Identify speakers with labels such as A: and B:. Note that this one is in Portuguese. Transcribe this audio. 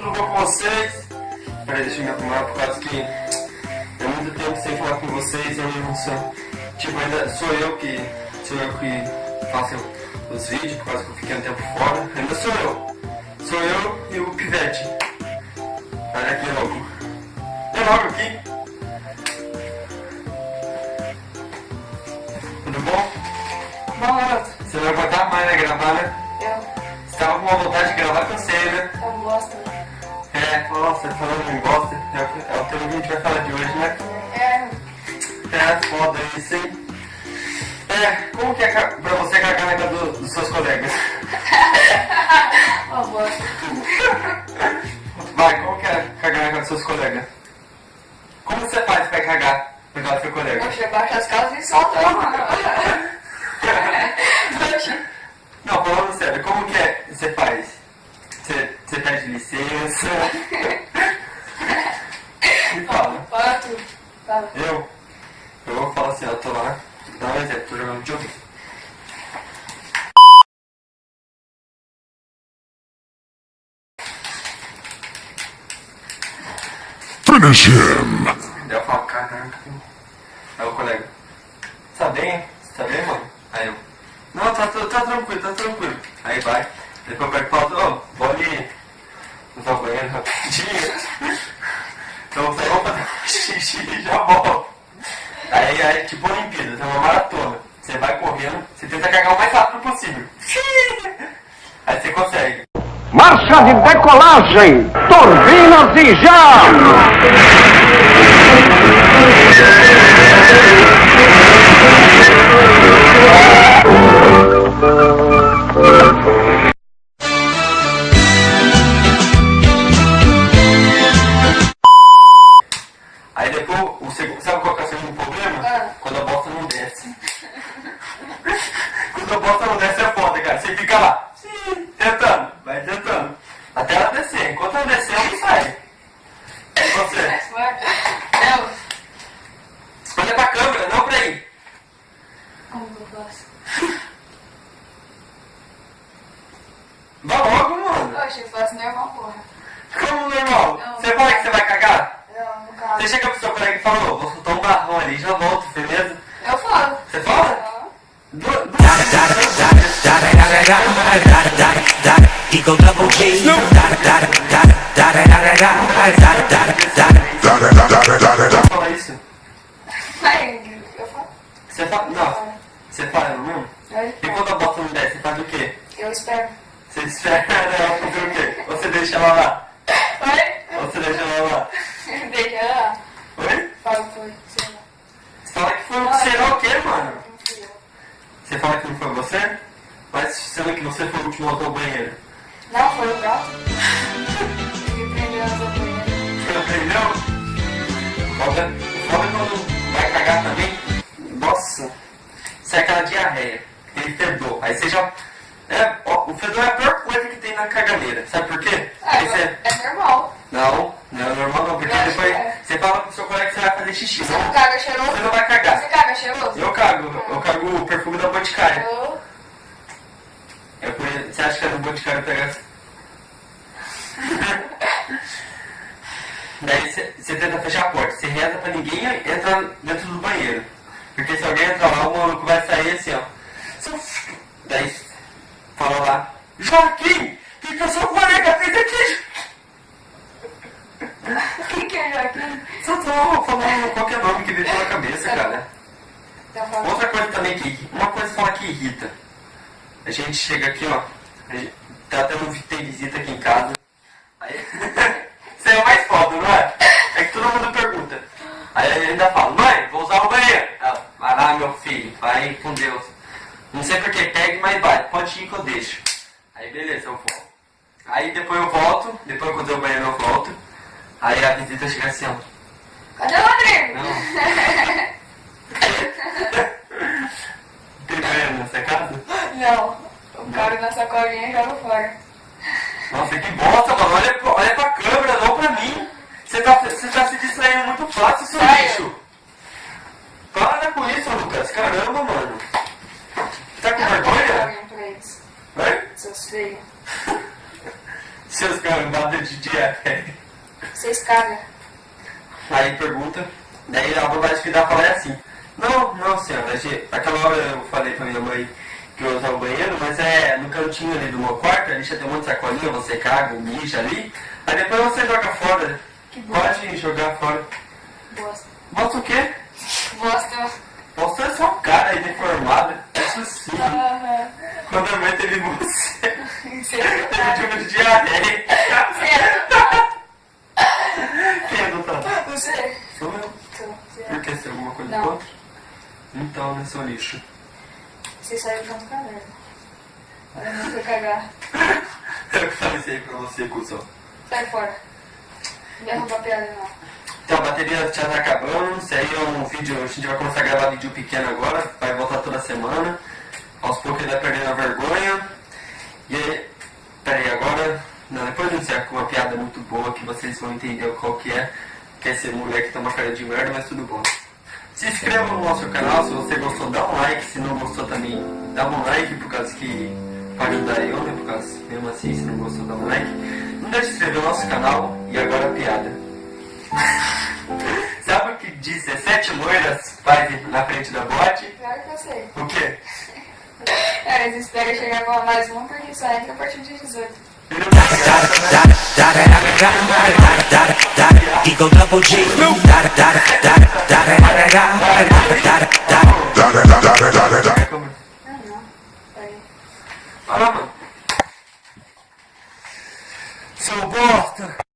A: Tudo bom com vocês? Peraí, deixa eu me arrumar por causa que é muito tempo sem falar com vocês. Eu não sou. Tipo, ainda sou eu que faço os vídeos por causa que eu fiquei um tempo fora. Ainda sou eu. Sou eu e o Pivete. Olha que louco. Vem logo aqui. Tudo bom?
B: Bom, garoto.
A: Você não vai aguentar mais, né? Gravar, né?
B: Eu.
A: Você tava com uma vontade de gravar com você, né?
B: Eu gosto.
A: Nossa, falando em bosta, é o tema que a gente vai falar de hoje, né? Foda isso, hein? Como que é pra você cagar na casa dos seus colegas?
B: Uma bosta.
A: Vai, como que é cagar na casa dos seus colegas? Como você faz pra cagar na casa do seu colega?
B: Poxa, baixa as calças e solta, mano.
A: Não, falando sério, como que é você faz? Você pede licença? Me fala.
B: Fala tudo. Fala.
A: Eu vou falar assim, ó, tô lá, dá um exemplo, tô jogando videogame.
C: Finish him!
A: Daí eu falo, caraca. Aí o colega, tá bem? Você tá bem, mano? Aí eu, não, tá tranquilo. Aí vai, depois eu pego e falo, vou ali usar o banheiro rapidinho. Então eu vou fazer xixi e já volto. Aí é tipo Olimpíadas, é uma maratona. Você vai correndo, você tenta cagar o mais rápido possível. Aí você consegue.
D: Marcha de decolagem, turbinas e já!
A: Aí depois, sabe qual que é o segundo problema? Quando a bosta não desce. Quando a bosta não desce é foda, cara. Você fica lá, vai tentando. Até ela descer. Enquanto ela descer, ela não sai. E você?
B: Eu.
A: Olha pra câmera, não pra aí.
B: Como que eu faço?
A: Vai logo, mano.
B: Poxa, eu faço normal, porra.
A: Como normal?
B: Não.
A: Você fala que você vai cagar?
B: Não, no caso.
A: Você chega pro seu colega e fala, vou soltar um barrão ali, já volto, beleza?
B: Eu falo.
A: Você fala?
E: Eagle double G.
A: Fala isso.
B: Aí, eu falo.
A: Você fala, não. Você fala mesmo?
B: Eu
A: E
B: espero.
A: quando a bosta não desce, você faz o quê?
B: Eu espero.
A: Você espera ela fazer o quê? Você deixa ela lá?
B: Oi?
A: Você deixa ela lá?
B: Deixa ela.
A: Oi?
B: Fala que foi. Sei lá.
A: Você fala que foi será o quê, mano?
B: Não fui eu.
A: Você fala que não foi você? Mas sendo que você foi o último a usar o banheiro.
B: Não, foi o gato. Ele prendeu as banheiras.
A: Você aprendeu? Foda quando vai cagar também. Nossa. Isso é aquela diarreia. Aquele fedor. Aí você já... o fedor é a pior coisa que tem na caganeira. Sabe por quê? Aí você...
B: É normal.
A: Não é normal não. Porque
B: Eu acho
A: depois
B: que é.
A: você fala pro seu colega que você vai fazer xixi.
B: Você não caga cheiroso?
A: Você não vai cagar.
B: Você caga cheiroso?
A: Eu cago o perfume da Boticária.
B: Eu...
A: Você acha que é do Boticário pegar? Daí você tenta fechar a porta, você reza pra ninguém entrar dentro do banheiro. Porque se alguém entrar lá, o maluco vai sair assim, ó. Daí fala lá, Joaquim, o que o seu colega fez aqui?
B: Quem que é Joaquim?
A: Só tô falando qualquer nome que veio pela cabeça, cara.
B: Tá falando.
A: Outra coisa também uma coisa fala que irrita. A gente chega aqui, ó. Tem visita aqui em casa. Aí, isso é o mais foda, não é? É que todo mundo pergunta. Aí ele ainda fala, mãe, vou usar o banheiro. Ela, vai lá, meu filho, vai com Deus. Não sei porque pegue, mas vai, pode ir que eu deixo. Aí beleza, eu volto. Aí depois eu volto, depois quando eu o banheiro eu volto. Aí a visita chega assim, ó.
B: Cadê o Rodrigo?
A: Não. Tem banheiro nessa casa?
B: Não. O cara na sacolinha e joga fora.
A: Nossa, que bosta, mano. Olha pra câmera, não pra mim. Você tá se distraindo muito fácil, seu
B: Sai.
A: lixo. Para com isso, Lucas. Caramba, mano. Tá com vergonha?
B: Pra eles.
A: Oi?
B: Seus feios.
A: Seus caras batem de dieta.
B: Vocês cagam.
A: Aí pergunta, daí a vontade que dá pra falar é assim, não senhora, aquela hora eu falei pra minha mãe que eu ia usar o banheiro, mas é no cantinho ali do meu quarto, ali já tem um monte de sacolinha, você caga, mija ali, aí depois você joga fora.
B: Que bom.
A: Pode jogar fora.
B: Bosta.
A: Bosta o quê?
B: Bosta.
A: Você é só um cara aí deformado, é possível.
B: Aham.
A: Quando a mãe teve você,
B: Você
A: teve tipo de diarreia. Quem é doutor?
B: Você.
A: Sou eu. Por que? Você tem alguma coisa
B: Não.
A: contra? Então, né, seu lixo.
B: Você saiu junto com a merda. Olha, não foi cagar.
A: Eu falei isso aí pra você, cuzão.
B: Sai fora. Não vai roubar piada, não.
A: Então, a bateria já tá acabando. Isso aí é um vídeo. A gente vai começar a gravar vídeo pequeno agora. Vai voltar toda semana. Aos poucos ele vai perdendo a vergonha. E aí, peraí, agora. Não, depois eu encerro com uma piada muito boa que vocês vão entender qual que é. Que é esse moleque que tem uma cara de merda, mas tudo bom. Se inscreva no nosso canal. Se você gostou, dá um like. Se não gostou também, dá um like. Por causa que pode ajudar eu, né? Por causa, mesmo assim, se não gostou, dá um like. Não deixe de se inscrever no nosso canal. E agora a piada. Sabe o que 17 loiras faz na frente da boate?
B: Claro que eu sei.
A: O quê?
B: Eles esperam chegar com mais um porque só entra a partir de 18.
A: Vira uma graça, né?
E: Eagle Double G.
A: Como?
B: Ah, não. Peraí.
A: Fala, mano. Seu bosta!